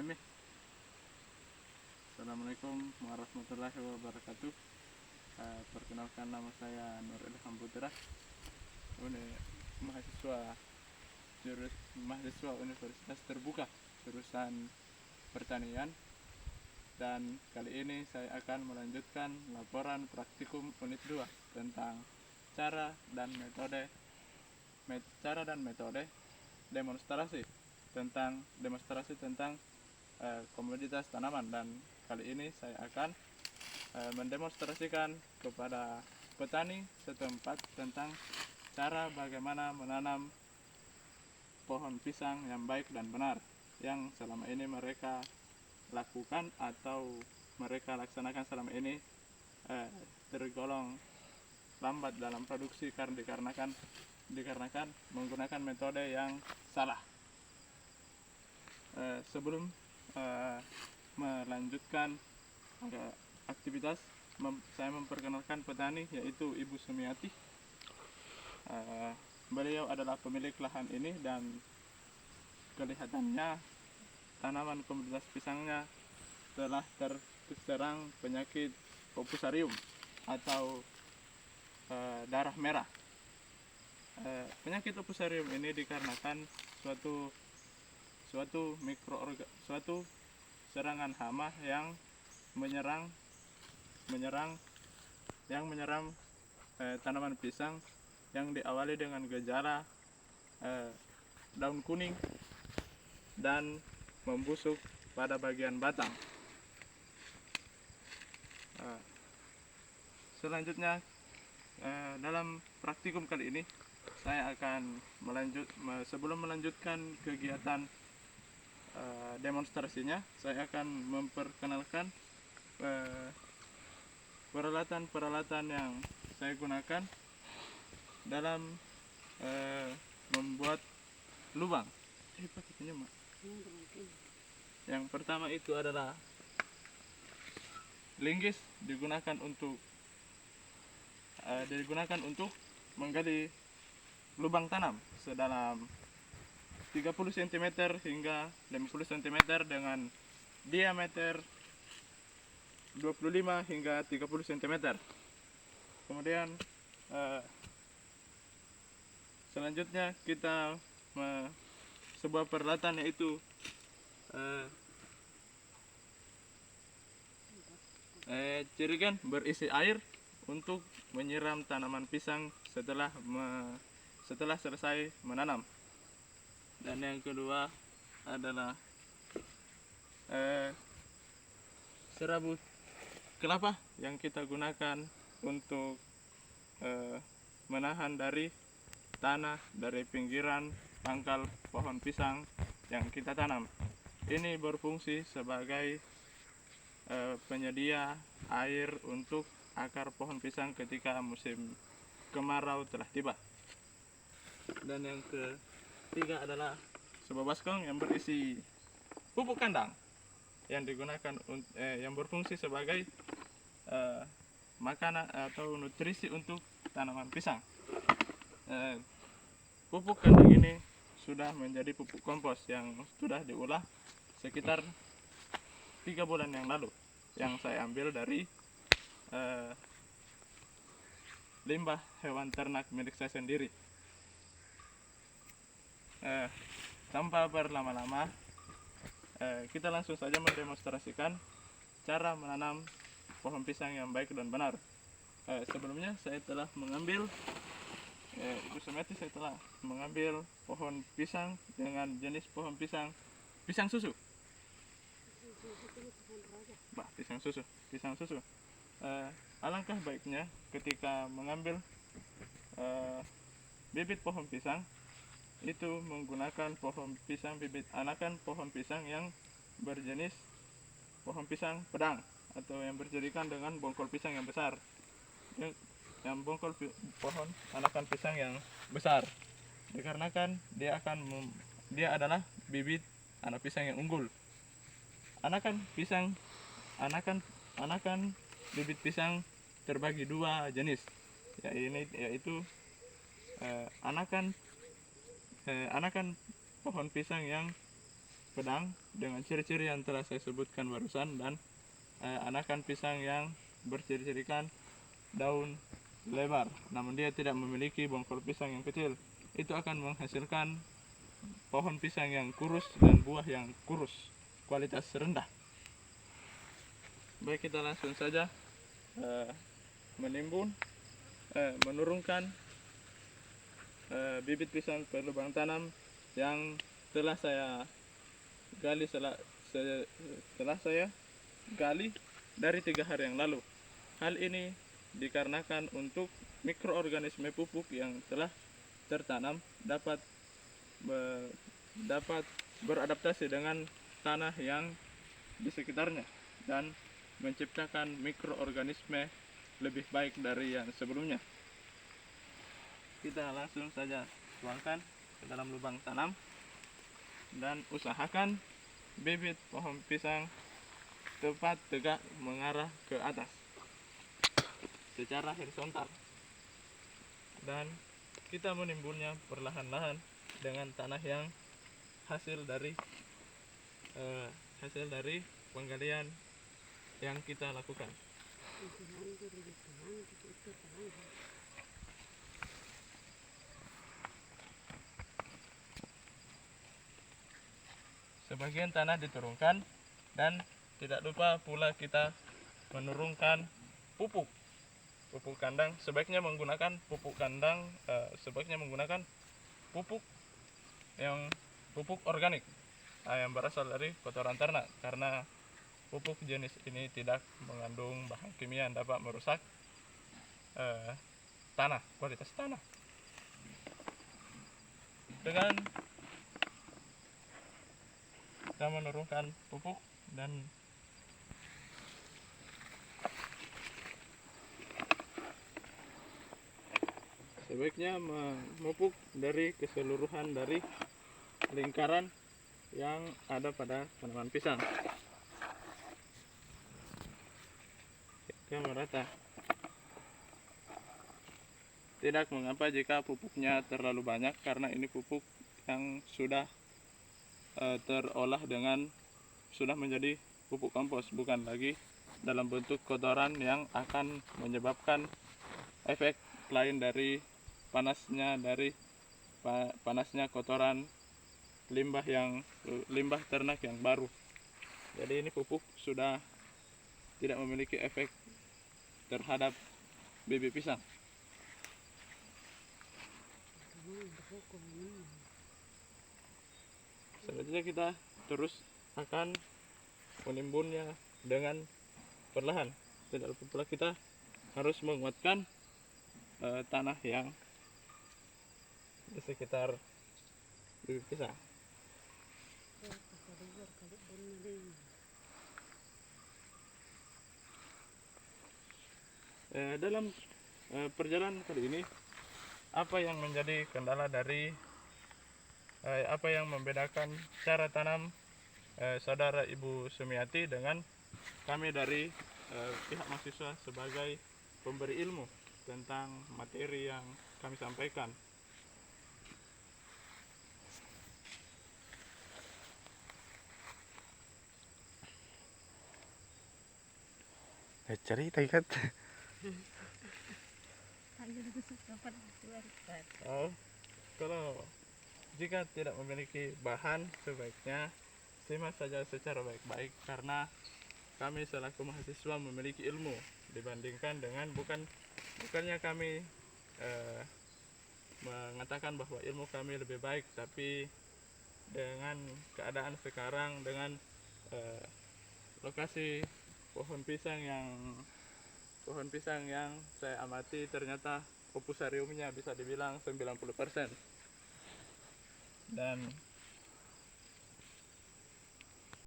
Amin. Assalamualaikum warahmatullahi wabarakatuh. Perkenalkan, nama saya Nur Ilham Putra. Ini mahasiswa Universitas Terbuka jurusan Pertanian, dan kali ini saya akan melanjutkan laporan praktikum unit 2 tentang cara dan metode demonstrasi tentang komoditas tanaman. Dan kali ini saya akan mendemonstrasikan kepada petani setempat tentang cara bagaimana menanam pohon pisang yang baik dan benar yang selama ini mereka lakukan atau mereka laksanakan selama ini tergolong lambat dalam produksi dikarenakan menggunakan metode yang salah. Sebelum melanjutkan aktivitas, saya memperkenalkan petani, yaitu Ibu Sumiati. Beliau adalah pemilik lahan ini, dan kelihatannya tanaman komoditas pisangnya telah terserang penyakit Fusarium atau darah merah. Penyakit Fusarium ini dikarenakan suatu serangan hama yang menyerang tanaman pisang, yang diawali dengan gejala daun kuning dan membusuk pada bagian batang. Selanjutnya, dalam praktikum kali ini saya akan sebelum melanjutkan kegiatan demonstrasinya, saya akan memperkenalkan peralatan yang saya gunakan dalam membuat lubang. Yang pertama itu adalah linggis, digunakan untuk menggali lubang tanam sedalam 30 cm hingga 50 cm dengan diameter 25 hingga 30 cm. Kemudian selanjutnya kita sebuah peralatan, yaitu jerigen berisi air untuk menyiram tanaman pisang setelah selesai menanam. Dan yang kedua adalah serabut kelapa yang kita gunakan untuk menahan dari tanah dari pinggiran pangkal pohon pisang yang kita tanam. Ini berfungsi sebagai penyedia air untuk akar pohon pisang ketika musim kemarau telah tiba. Dan yang ketiga adalah sebuah baskong yang berisi pupuk kandang yang digunakan yang berfungsi sebagai makanan atau nutrisi untuk tanaman pisang. Pupuk kandang ini sudah menjadi pupuk kompos yang sudah diolah sekitar 3 bulan yang lalu, yang saya ambil dari limbah hewan ternak milik saya sendiri. Tanpa berlama-lama, kita langsung saja mendemonstrasikan cara menanam pohon pisang yang baik dan benar. Sebelumnya saya telah mengambil pohon pisang dengan jenis pohon pisang susu. Pisang susu. Alangkah baiknya ketika mengambil bibit pohon pisang itu menggunakan bibit anakan pohon pisang yang berjenis pohon pisang pedang, atau yang berjadikan dengan bongkol pisang yang besar, pohon anakan pisang yang besar, dikarenakan dia adalah bibit anak pisang yang unggul. Anakan bibit pisang terbagi 2 jenis, yaitu anakan pohon pisang yang pedang dengan ciri-ciri yang telah saya sebutkan barusan, dan anakan pisang yang berciri-cirikan daun lebar, namun dia tidak memiliki bongkol pisang yang kecil. Itu akan menghasilkan pohon pisang yang kurus dan buah yang kurus, kualitas rendah. Baik, kita langsung saja menimbun, menurunkan bibit pisang ke lubang tanam yang telah saya gali setelah saya gali dari 3 hari yang lalu. Hal ini dikarenakan untuk mikroorganisme pupuk yang telah tertanam dapat beradaptasi dengan tanah yang di sekitarnya dan menciptakan mikroorganisme lebih baik dari yang sebelumnya. Kita langsung saja tuangkan ke dalam lubang tanam dan usahakan bibit pohon pisang tepat tegak mengarah ke atas secara horizontal, dan kita menimbunnya perlahan-lahan dengan tanah yang hasil dari penggalian yang kita lakukan. Sebagian tanah diturunkan, dan tidak lupa pula kita menurunkan pupuk kandang. Sebaiknya menggunakan pupuk kandang, pupuk organik yang berasal dari kotoran ternak, karena pupuk jenis ini tidak mengandung bahan kimia yang dapat merusak kualitas tanah. Dengan kita menurunkan pupuk, dan sebaiknya memupuk dari keseluruhan dari lingkaran yang ada pada tanaman pisang hingga merata. Tidak mengapa jika pupuknya terlalu banyak, karena ini pupuk yang sudah sudah menjadi pupuk kompos, bukan lagi dalam bentuk kotoran yang akan menyebabkan efek lain dari panasnya kotoran limbah ternak yang baru. Jadi ini pupuk sudah tidak memiliki efek terhadap bibit pisang. Selanjutnya kita terus akan menimbunnya dengan perlahan. Tidak lupa pula kita harus menguatkan tanah yang di sekitar bibit pisang. Dalam perjalanan kali ini, apa yang menjadi kendala dari apa yang membedakan cara tanam saudara Ibu Sumiati dengan kami dari pihak mahasiswa sebagai pemberi ilmu tentang materi yang kami sampaikan? Cerita ikat. Kalau jika tidak memiliki bahan, sebaiknya simak saja secara baik-baik, karena kami selaku mahasiswa memiliki ilmu dibandingkan dengan bukannya kami mengatakan bahwa ilmu kami lebih baik, tapi dengan keadaan sekarang, dengan lokasi pohon pisang yang saya amati, ternyata opusariumnya bisa dibilang 90%. Dan